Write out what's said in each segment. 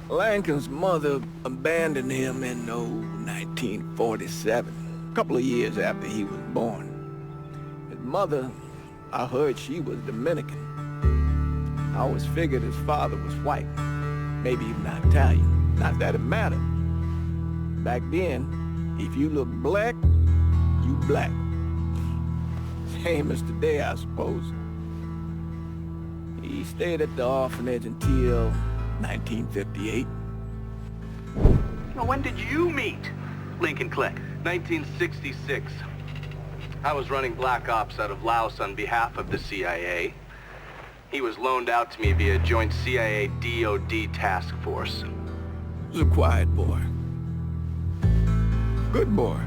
Lincoln's mother abandoned him in, 1947, a couple of years after he was born. His mother, I heard she was Dominican. I always figured his father was white, maybe even Italian. Not that it mattered. Back then, if you look black, you black. Same as today, I suppose. He stayed at the orphanage until 1958. Well, when did you meet Lincoln Click? 1966. I was running black ops out of Laos on behalf of the CIA. He was loaned out to me via joint CIA-DOD task force. He was a quiet boy. Good boy.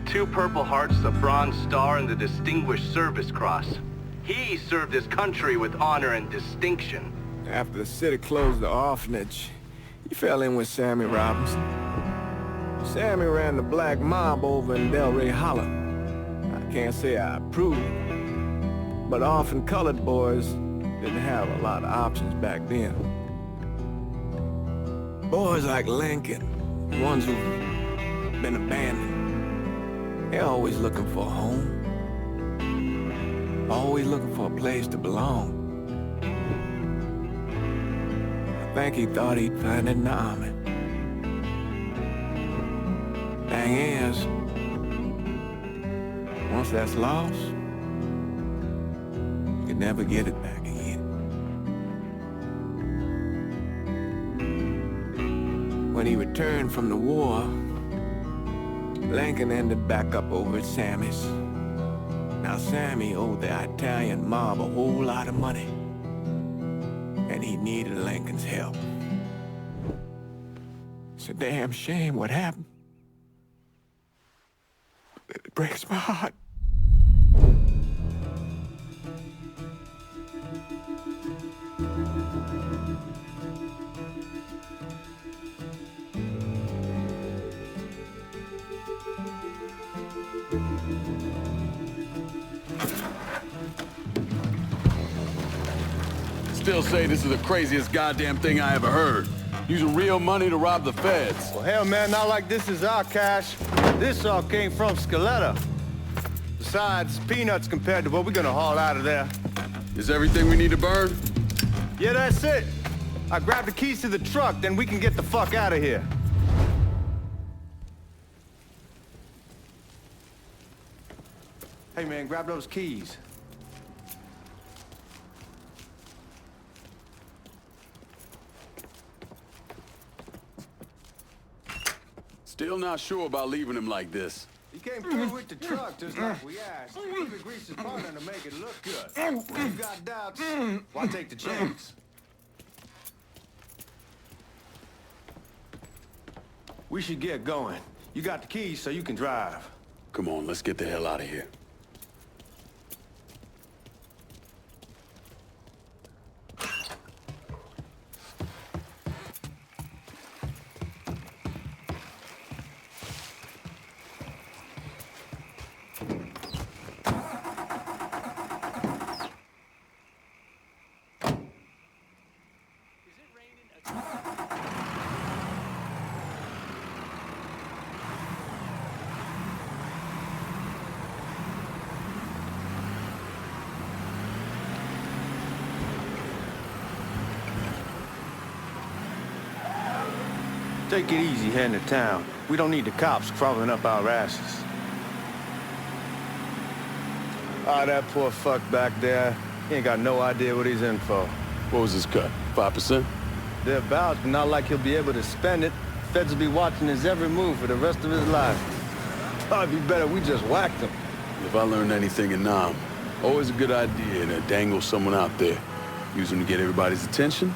2 Purple Hearts, a Bronze Star, and the Distinguished Service Cross. He served his country with honor and distinction. After the city closed the orphanage, he fell in with Sammy Robinson. Sammy ran the black mob over in Delray Hollow. I can't say I approve, but orphan colored boys didn't have a lot of options back then. Boys like Lincoln, ones who've been abandoned, they're always looking for a home. Always looking for a place to belong. I think he thought he'd find it in the army. Thing is, once that's lost, you can never get it back again. When he returned from the war, Lincoln ended back up over at Sammy's. Now Sammy owed the Italian mob a whole lot of money, and he needed Lincoln's help. It's a damn shame what happened. It breaks my heart. Still say this is the craziest goddamn thing I ever heard. Using real money to rob the feds. Well, hell, man, not like this is our cash. This all came from Scaletta. Besides, peanuts compared to what we're gonna haul out of there. Is everything we need to burn? Yeah, that's it. I grabbed the keys to the truck, then we can get the fuck out of here. Hey, man, grab those keys. Still not sure about leaving him like this. He came through with the truck just like we asked. We could grease his partner to make it look good. If you got doubts, why take the chance? We should get going. You got the keys so you can drive. Come on, let's get the hell out of here. Take it easy heading to town. We don't need the cops crawling up our asses. Ah, that poor fuck back there. He ain't got no idea what he's in for. What was his cut? 5%? Thereabouts, but not like he'll be able to spend it. Feds will be watching his every move for the rest of his life. Probably be better we just whacked him. If I learned anything in Nam, always a good idea to dangle someone out there. Use them to get everybody's attention,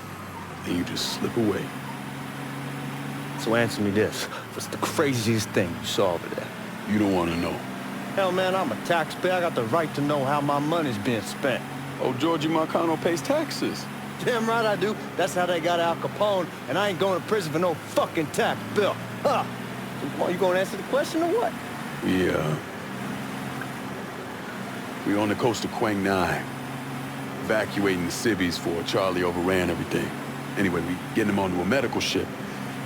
and you just slip away. So answer me this. What's the craziest thing you saw over there? You don't want to know. Hell, man, I'm a taxpayer. I got the right to know how my money's being spent. Oh, Georgie Marcano pays taxes. Damn right I do. That's how they got Al Capone, and I ain't going to prison for no fucking tax bill. Huh? So come on, you gonna answer the question or what? We on the coast of Quang Ngai, evacuating the civvies for Charlie overran everything. Anyway, we getting him onto a medical ship.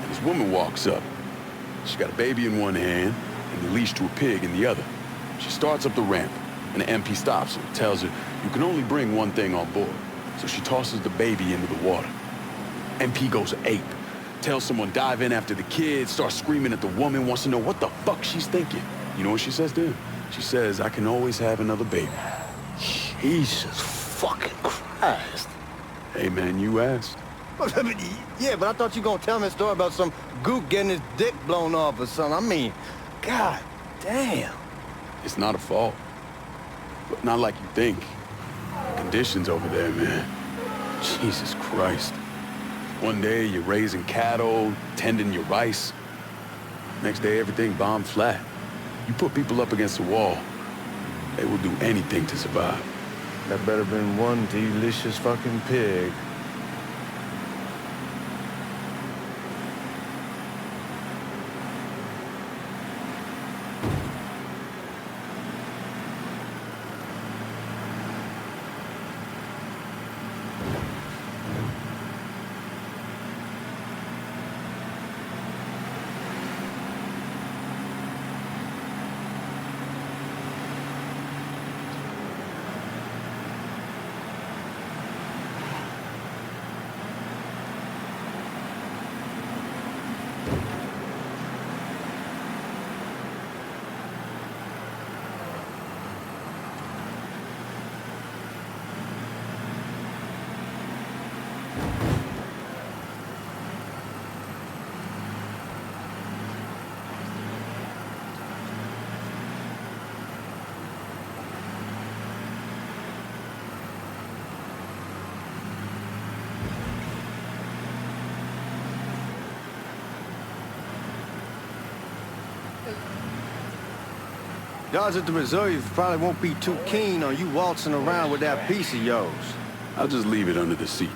And this woman walks up. She's got a baby in one hand and a leash to a pig in the other. She starts up the ramp, and the MP stops her, tells her, you can only bring one thing on board. So she tosses the baby into the water. MP goes ape, tells someone dive in after the kid, starts screaming at the woman, wants to know what the fuck she's thinking. You know what she says to him? She says, I can always have another baby. Jesus fucking Christ. Hey man, you asked. Yeah, but I thought you were gonna tell me a story about some gook getting his dick blown off or something. I mean, god damn. It's not a fault. But not like you think. Conditions over there, man. Jesus Christ. One day you're raising cattle, tending your rice. Next day everything bombed flat. You put people up against the wall, they will do anything to survive. That better been one delicious fucking pig. Y'all at the reserve probably won't be too keen on you waltzing around with that piece of yours. I'll just leave it under the seat.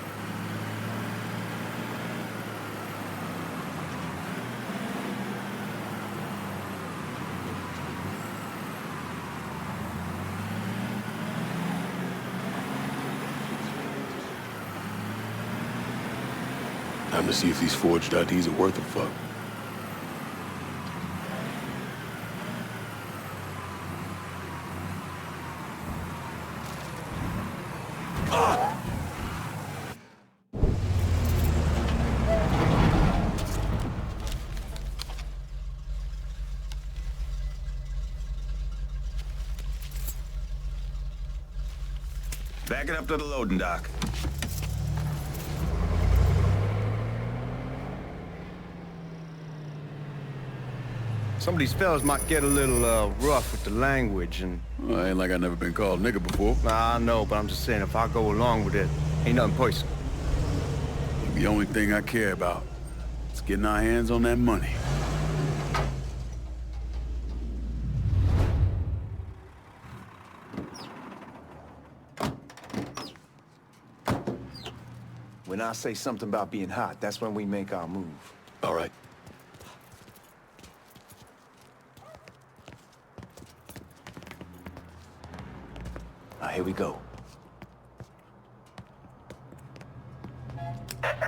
Time to see if these forged IDs are worth a fuck. Back it up to the loading dock. Some of these fellas might get a little rough with the language and... Well, ain't like I never been called nigga before. Nah, I know, but I'm just saying if I go along with it, ain't nothing personal. The only thing I care about is getting our hands on that money. When I say something about being hot, that's when we make our move. All right. Now, here we go.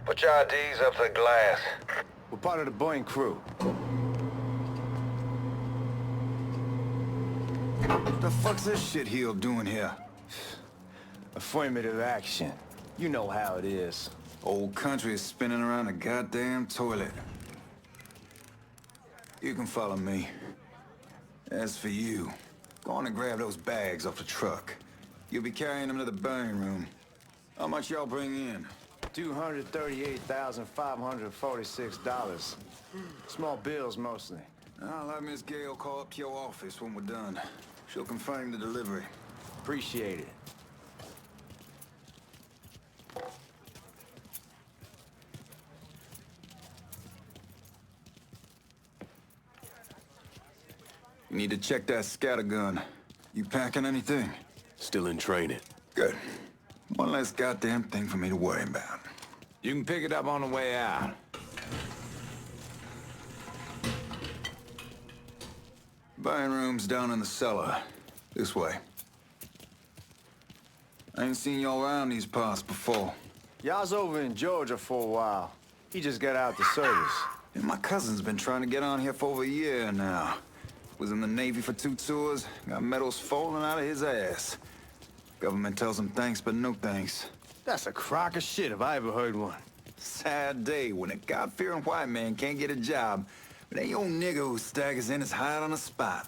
Put your IDs up to the glass. We're part of the Boeing crew. What the fuck's this shitheel doing here? Affirmative action. You know how it is. Old country is spinning around a goddamn toilet. You can follow me. As for you, go on and grab those bags off the truck. You'll be carrying them to the burning room. How much y'all bring in? $238,546. Small bills, mostly. I'll have Miss Gale call up to your office when we're done. She'll confirm the delivery. Appreciate it. You need to check that scattergun. You packing anything? Still in training. Good. One less goddamn thing for me to worry about. You can pick it up on the way out. Buying room's down in the cellar. This way. I ain't seen y'all around these parts before. Y'all's over in Georgia for a while. He just got out the service. And my cousin's been trying to get on here for over a year now. Was in the Navy for 2 tours, got medals falling out of his ass. Government tells him thanks, but no thanks. That's a crock of shit if I ever heard one. Sad day when a God-fearing white man can't get a job, but ain't old nigga who staggers in his hide on the spot.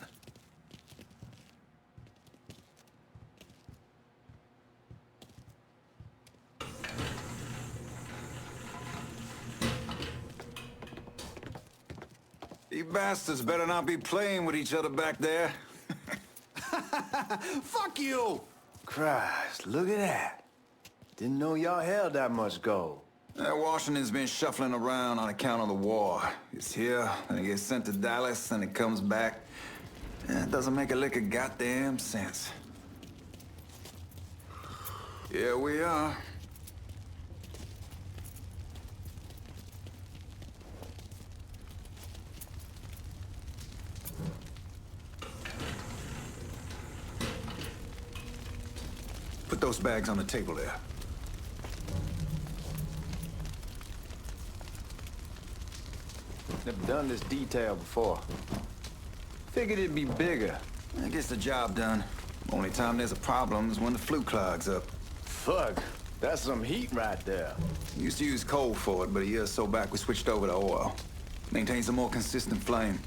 You bastards better not be playing with each other back there. Fuck you! Christ, look at that. Didn't know y'all held that much gold. Washington's been shuffling around on account of the war. It's here, then it gets sent to Dallas, then it comes back. It doesn't make a lick of goddamn sense. Here we are. Put those bags on the table there. Never done this detail before. Figured it'd be bigger. That gets the job done. Only time there's a problem is when the flue clogs up. Fuck, that's some heat right there. Used to use coal for it, but a year or so back we switched over to oil. Maintains a more consistent flame.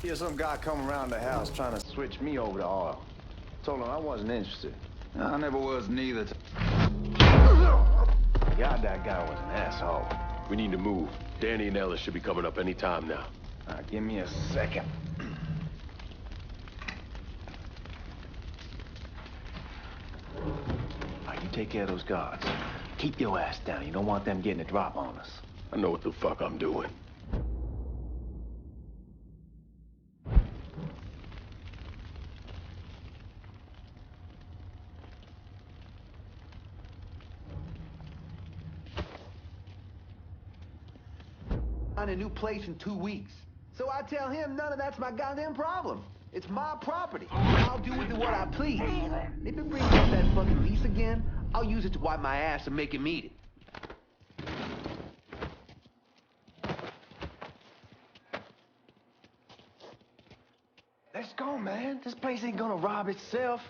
Here's some guy come around the house trying to switch me over to oil. Told him I wasn't interested. I never was neither. God, that guy was an asshole. We need to move. Danny and Ellis should be coming up any time now. Give me a second. You take care of those guards. Keep your ass down. You don't want them getting a drop on us. I know what the fuck I'm doing. On a new place in 2 weeks. So I tell him none of that's my goddamn problem. It's my property. I'll do with it what I please. If it brings up that fucking lease again, I'll use it to wipe my ass and make him eat it. Let's go, man. This place ain't gonna rob itself.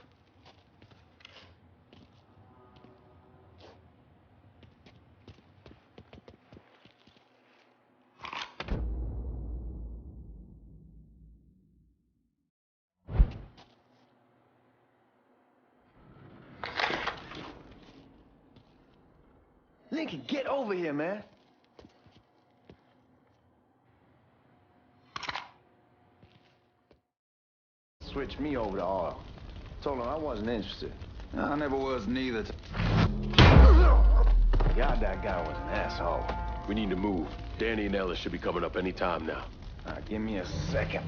Lincoln, get over here, man. Switch me over to oil. Told him I wasn't interested. I never was neither. God, that guy was an asshole. We need to move. Danny and Ellis should be coming up any time now. Give me a second.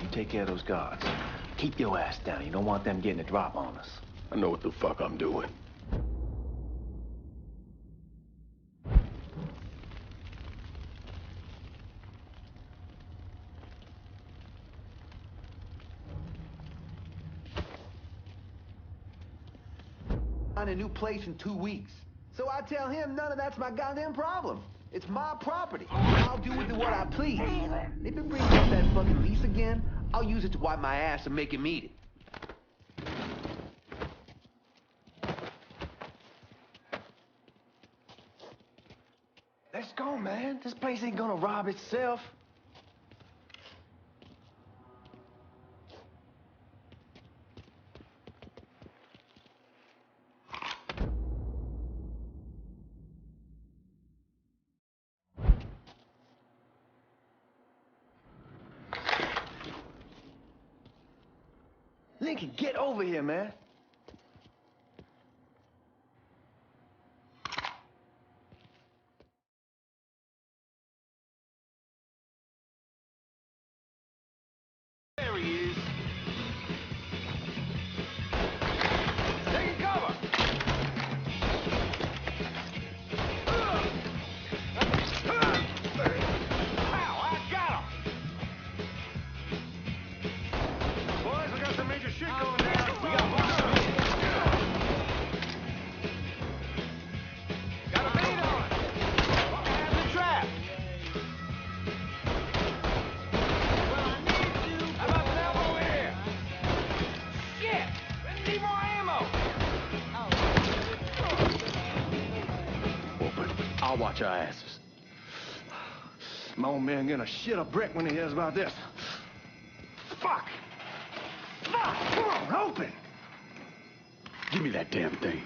You take care of those guards. Keep your ass down. You don't want them getting a drop on us. I know what the fuck I'm doing. On a new place in 2 weeks. So I tell him none of that's my goddamn problem. It's my property. I'll do with it what I please. If it brings up that fucking lease again, I'll use it to wipe my ass and make him eat it. Let's go, man. This place ain't gonna rob itself. Lincoln, get over here, man. There he is. Taking cover. Ow, I got him. Boys, we got some major shit going on. our asses. My old man gonna shit a brick when he hears about this. Fuck! Fuck! Come on, open! Give me that damn thing.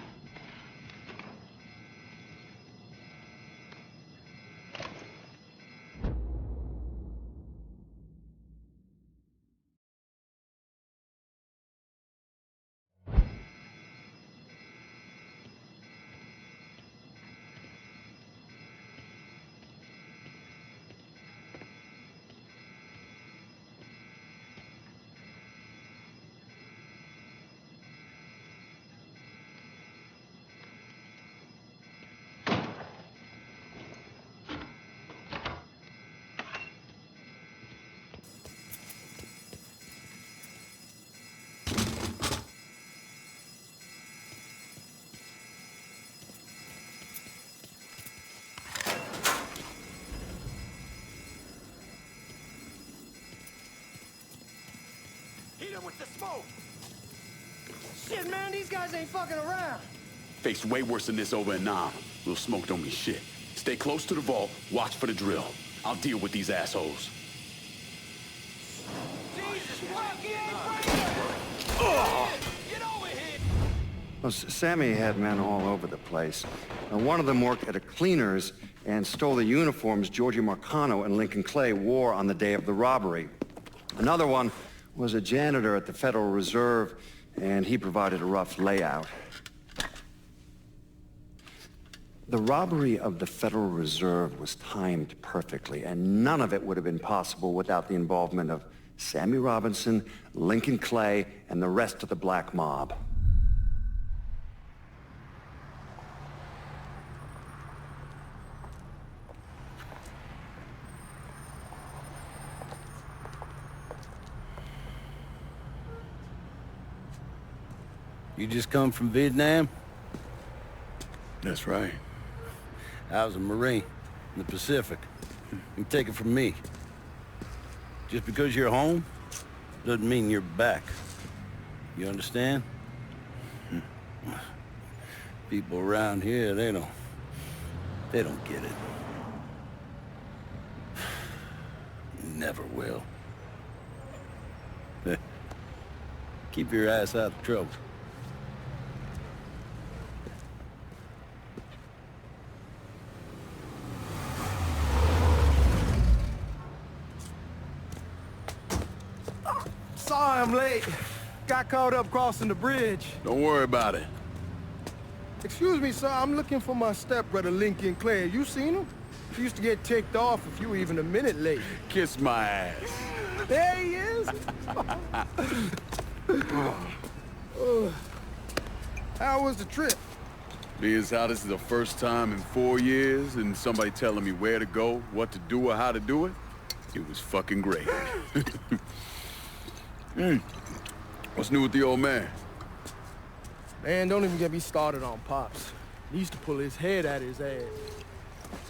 With the smoke! Shit, man, these guys ain't fucking around. Faced way worse than this over in Nam. Little smoke don't mean shit. Stay close to the vault, watch for the drill. I'll deal with these assholes. Jesus fucking Get over here! Well, Sammy had men all over the place. One of them worked at a cleaner's and stole the uniforms Georgie Marcano and Lincoln Clay wore on the day of the robbery. Another one was a janitor at the Federal Reserve, and he provided a rough layout. The robbery of the Federal Reserve was timed perfectly, and none of it would have been possible without the involvement of Sammy Robinson, Lincoln Clay, and the rest of the black mob. You just come from Vietnam? That's right. I was a Marine in the Pacific. You take it from me. Just because you're home doesn't mean you're back. You understand? People around here, they don't get it. Never will. Keep your ass out of trouble. Sorry I'm late. Got caught up crossing the bridge. Don't worry about it. Excuse me, sir. I'm looking for my stepbrother, Lincoln Clay. You seen him? He used to get ticked off if you were even a minute late. Kiss my ass. There he is. How was the trip? Being as how this is the first time in 4 years and somebody telling me where to go, what to do, or how to do it, it was fucking great. What's new with the old man? Man, don't even get me started on Pops. He used to pull his head out his ass.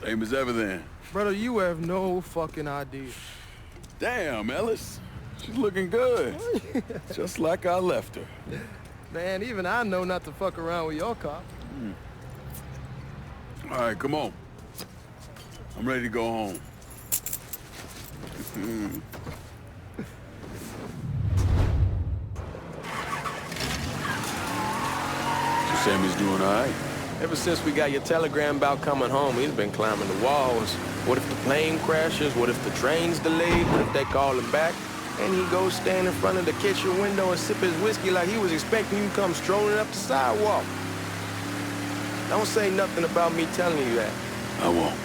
Same as ever then. Brother, you have no fucking idea. Damn, Ellis. She's looking good. Just like I left her. Man, even I know not to fuck around with your car. All right, come on. I'm ready to go home. So Sammy's doing all right? Ever since we got your telegram about coming home, he's been climbing the walls. What if the plane crashes? What if the train's delayed? What if they call him back? And he goes stand in front of the kitchen window and sip his whiskey like he was expecting you to come strolling up the sidewalk. Don't say nothing about me telling you that. I won't.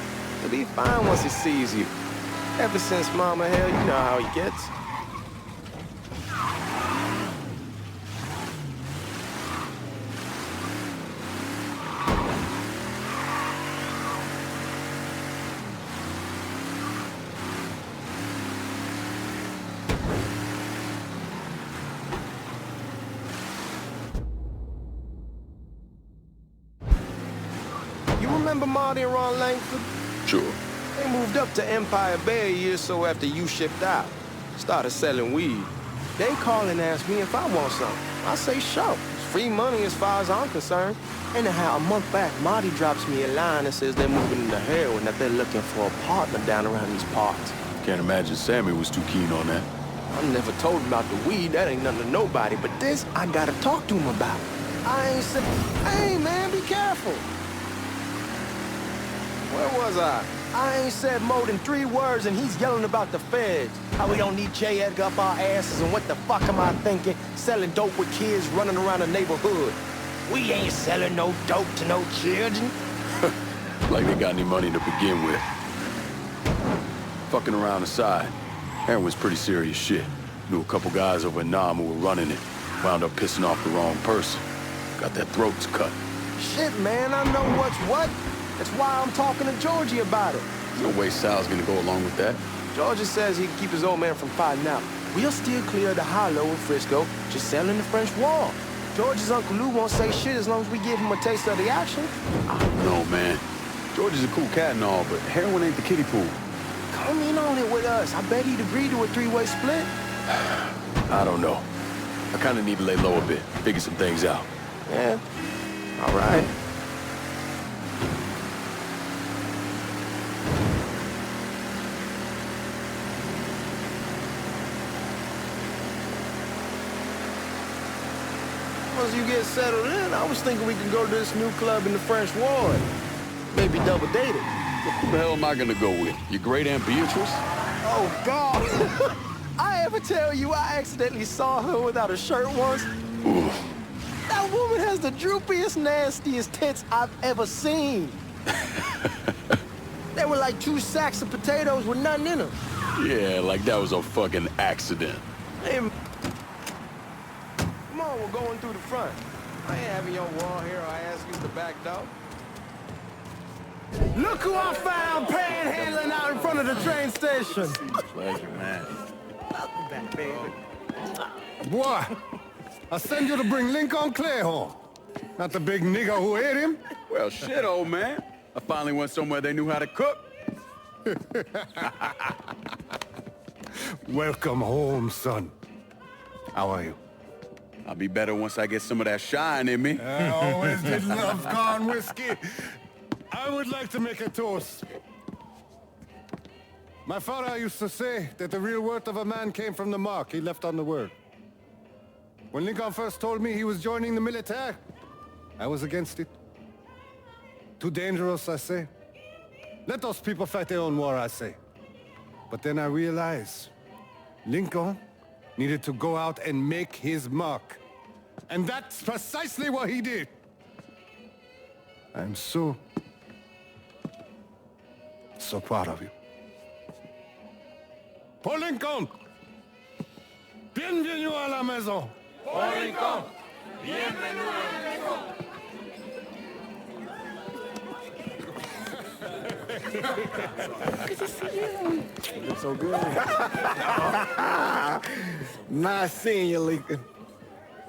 He'll be fine once he sees you. Ever since Mama Hell, you know how he gets. Remember Marty and Ron Langford? Sure. They moved up to Empire Bay a year or so after you shipped out. Started selling weed. They call and ask me if I want something. I say, sure. It's free money as far as I'm concerned. Anyhow, a month back, Marty drops me a line and says they're moving into heroin, that they're looking for a partner down around these parts. Can't imagine Sammy was too keen on that. I never told him about the weed, that ain't nothing to nobody, but this I gotta talk to him about. I ain't said, hey man, be careful. Where was I? I ain't said more than 3 words and he's yelling about the feds. How we don't need J. Edgar up our asses and what the fuck am I thinking? Selling dope with kids running around the neighborhood. We ain't selling no dope to no children. Like they got any money to begin with. Fucking around aside, heroin's pretty serious shit. Knew a couple guys over in Nam who were running it. Wound up pissing off the wrong person. Got their throats cut. Shit, man, I know what's what. That's why I'm talking to Georgie about it. No way Sal's gonna go along with that. Georgie says he can keep his old man from fighting out. We'll still clear the hollow in Frisco, just selling the French Wall. George's Uncle Lou won't say shit as long as we give him a taste of the action. I don't know, man. George is a cool cat and all, but heroin ain't the kiddie pool. Come in on it with us. I bet he'd agree to a 3-way split. I don't know. I kind of need to lay low a bit, figure some things out. Yeah, all right. Once you get settled in, I was thinking we could go to this new club in the French Ward. Maybe double date it. Who the hell am I gonna go with? Your great Aunt Beatrice? Oh, God. I ever tell you I accidentally saw her without a shirt once? Ooh. That woman has the droopiest, nastiest tits I've ever seen. They were like 2 sacks of potatoes with nothing in them. Yeah, like that was a fucking accident. Hey, come on, we're going through the front. I ain't having your wall here or I ask you the back door. Look who I found panhandling out in front of the train station. Pleasure, man. Welcome back, baby. Boy, I send you to bring Lincoln Clay home. Not the big nigger who ate him. Well, shit, old man. I finally went somewhere they knew how to cook. Welcome home, son. How are you? I'll be better once I get some of that shine in me. I always did love corn whiskey. I would like to make a toast. My father used to say that the real worth of a man came from the mark he left on the world. When Lincoln first told me he was joining the military, I was against it. Too dangerous, I say. Let those people fight their own war, I say. But then I realized Lincoln needed to go out and make his mark. And that's precisely what he did. I'm so proud of you. Paul Lincoln! Bienvenue à la maison! Paul Lincoln! Bienvenue à la maison! Good to see you. You look so good. Nice seeing you, Lincoln.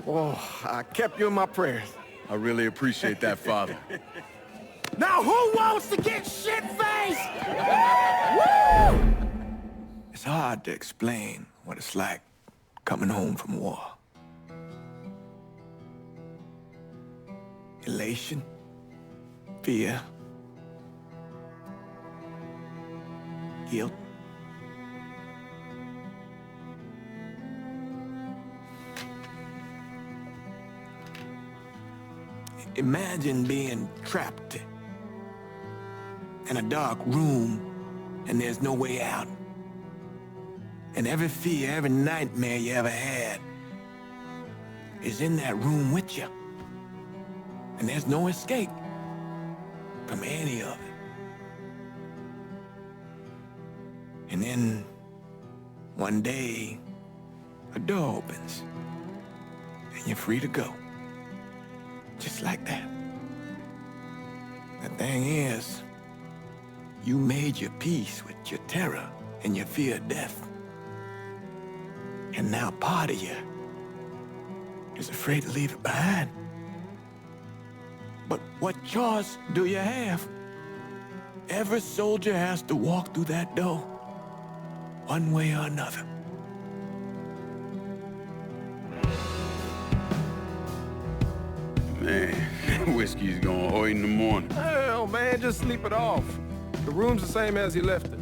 Oh, I kept you in my prayers. I really appreciate that, Father. Now who wants to get shit-faced? Woo! It's hard to explain what it's like coming home from war. Elation, fear, guilt. Imagine being trapped in a dark room and there's no way out. And every fear, every nightmare you ever had is in that room with you. And there's no escape from any of it. And then one day, a door opens and you're free to go. Just like that. The thing is, you made your peace with your terror and your fear of death. And now part of you is afraid to leave it behind. But what choice do you have? Every soldier has to walk through that door, one way or another. Man, whiskey's gonna hurt in the morning. Hell, man, just sleep it off. The room's the same as you left it.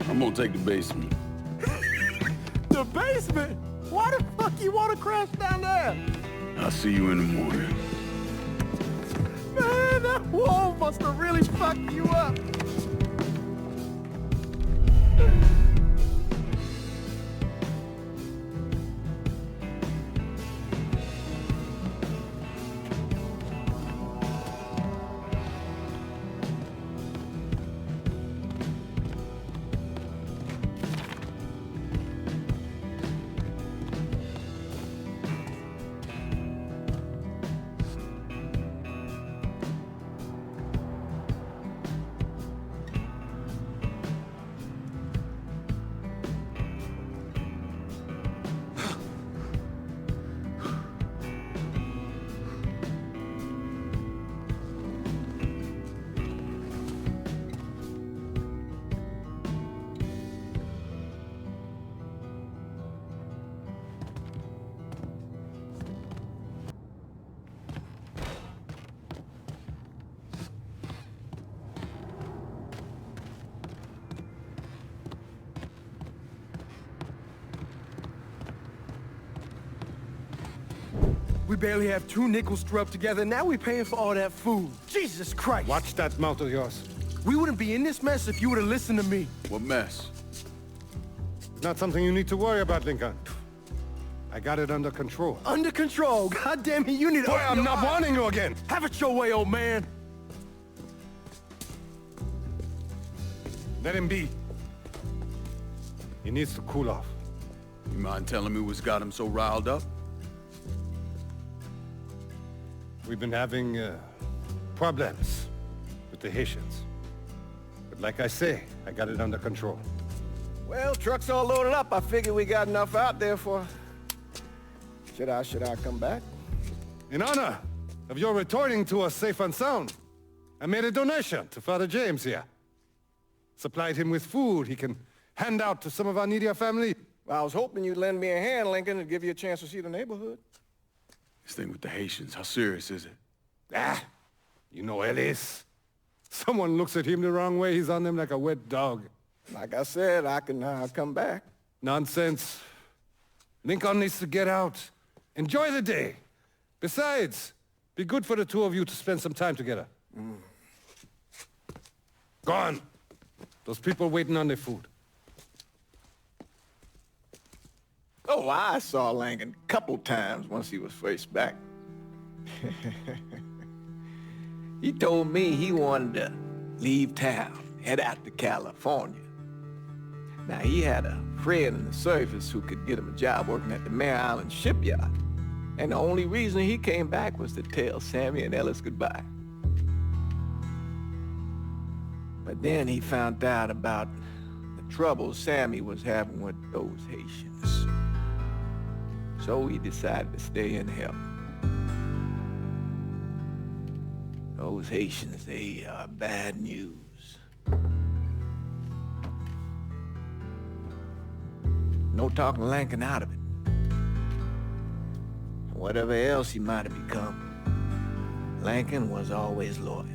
I'm gonna take the basement. The basement? Why the fuck you want to crash down there? I'll see you in the morning. Man, that wall must have really fucked you up. We barely have 2 nickels to rub together, now we're paying for all that food. Jesus Christ! Watch that mouth of yours. We wouldn't be in this mess if you would have listened to me. What mess? It's not something you need to worry about, Lincoln. I got it under control. Under control? God damn it, you need to... Boy, I'm not warning you again! Have it your way, old man! Let him be. He needs to cool off. You mind telling me what's got him so riled up? We've been having problems with the Haitians. But like I say, I got it under control. Well, truck's all loaded up. I figure we got enough out there for... Should I come back? In honor of your returning to us safe and sound, I made a donation to Father James here. Supplied him with food he can hand out to some of our needier family. Well, I was hoping you'd lend me a hand, Lincoln, and give you a chance to see the neighborhood. This thing with the Haitians, how serious is it? Ah, you know Ellis. Someone looks at him the wrong way, he's on them like a wet dog. Like I said, I can come back. Nonsense. Lincoln needs to get out. Enjoy the day. Besides, be good for the two of you to spend some time together. Go on. Those people waiting on their food. Oh, I saw Lincoln a couple times once he was first back. He told me he wanted to leave town, head out to California. Now, he had a friend in the service who could get him a job working at the Mare Island shipyard. And the only reason he came back was to tell Sammy and Ellis goodbye. But then he found out about the trouble Sammy was having with those Haitians. So he decided to stay and help. Those Haitians, they are bad news. No talking Lincoln out of it. Whatever else he might have become, Lincoln was always loyal.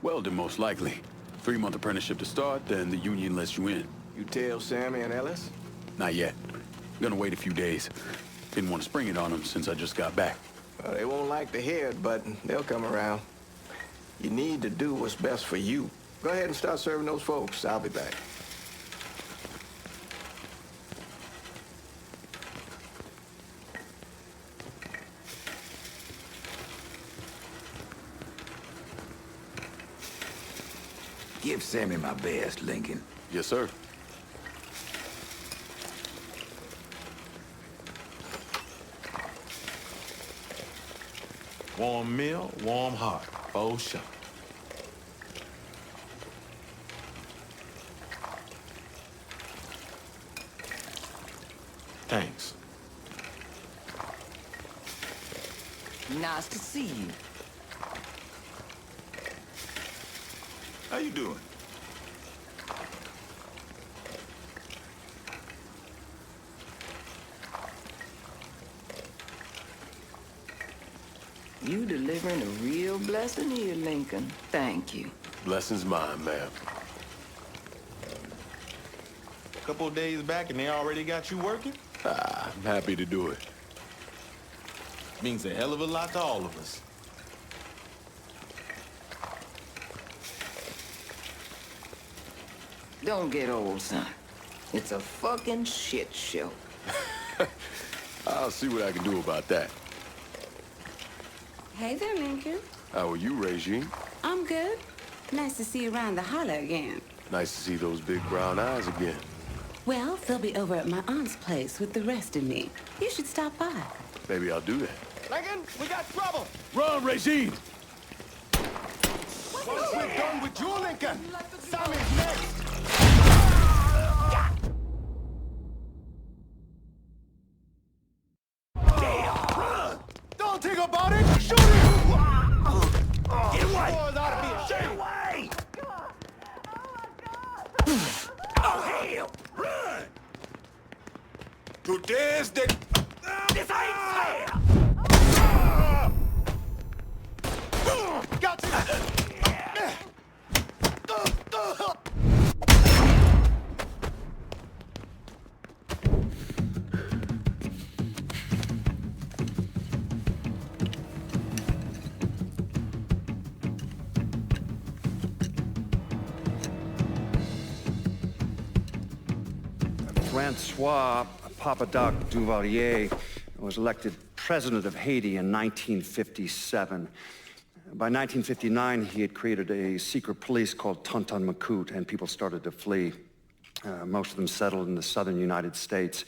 Welding, most likely. 3-month apprenticeship to start, then the union lets you in. You tell Sammy and Ellis? Not yet. Gonna wait a few days. Didn't want to spring it on them since I just got back. Well, they won't like to hear it, but they'll come around. You need to do what's best for you. Go ahead and start serving those folks. I'll be back. Give Sammy my best, Lincoln. Yes, sir. Warm meal, warm heart. Oh, sure. Thanks. Nice to see you. How you doing? You delivering a real blessing here, Lincoln. Thank you. Blessing's mine, ma'am. A couple of days back and they already got you working? I'm happy to do it. Means a hell of a lot to all of us. Don't get old, son. It's a fucking shit show. I'll see what I can do about that. Hey there, Lincoln. How are you, Regine? I'm good. Nice to see you around the holler again. Nice to see those big brown eyes again. Well, they'll be over at my aunt's place with the rest of me. You should stop by. Maybe I'll do that. Lincoln, we got trouble. Run, Regine! Once we're done with you, Lincoln, Sammy's next. Don't think about it! Shoot it! Get away! Boys ought to be ashamed. Get away! Oh, hell! Run! To this, this ain't fair! Got you! Francois Papadoc Duvalier was elected president of Haiti in 1957. By 1959, he had created a secret police called Tonton Macoute, and people started to flee. Most of them settled in the southern United States.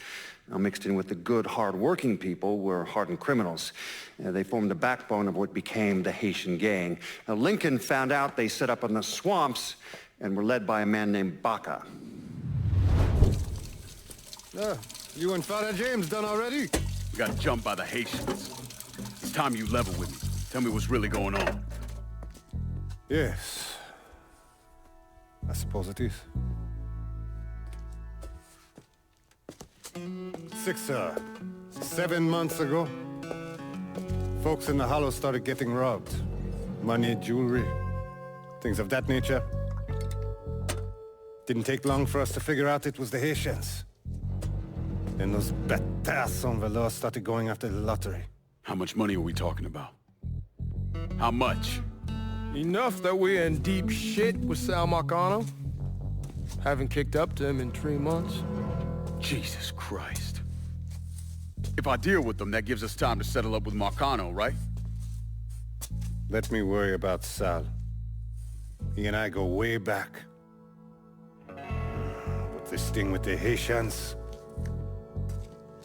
Now, mixed in with the good, hard-working people were hardened criminals. They formed the backbone of what became the Haitian gang. Now, Lincoln found out they set up in the swamps and were led by a man named Daca. You and Father James done already? We got jumped by the Haitians. It's time you level with me. Tell me what's really going on. Yes. I suppose it is. 7 months ago, folks in the Hollow started getting robbed. Money, jewelry, things of that nature. Didn't take long for us to figure out it was the Haitians. Then those bâtards on velours started going after the lottery. How much money are we talking about? How much? Enough that we're in deep shit with Sal Marcano. Haven't kicked up to him in 3 months. Jesus Christ. If I deal with them, that gives us time to settle up with Marcano, right? Let me worry about Sal. He and I go way back. But this thing with the Haitians...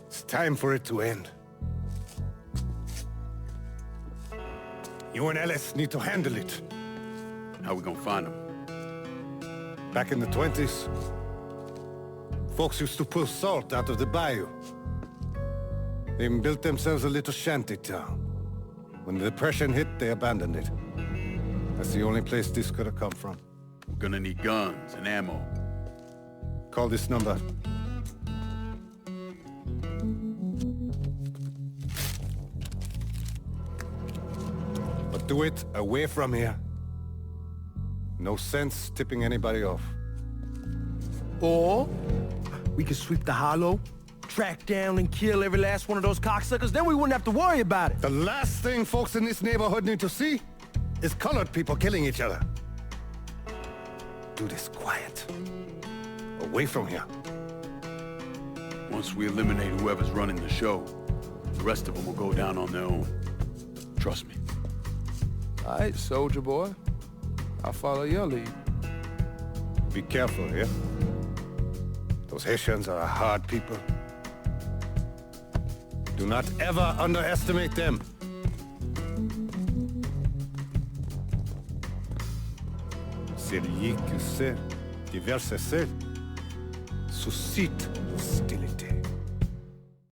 it's time for it to end. You and Ellis need to handle it. How we gonna find them? Back in the 20s, folks used to pull salt out of the bayou. They even built themselves a little shanty town. When the Depression hit, they abandoned it. That's the only place this could have come from. We're gonna need guns and ammo. Call this number. But do it away from here. No sense tipping anybody off. Or we could sweep the Hollow, track down and kill every last one of those cocksuckers, then we wouldn't have to worry about it. The last thing folks in this neighborhood need to see is colored people killing each other. Do this quiet. Away from here. Once we eliminate whoever's running the show, the rest of them will go down on their own. Trust me. All right, soldier boy. I'll follow your lead. Be careful, yeah? Those Haitians are a hard people. Do not ever underestimate them. Celui qui sait diverser seul suscite l'hostilité.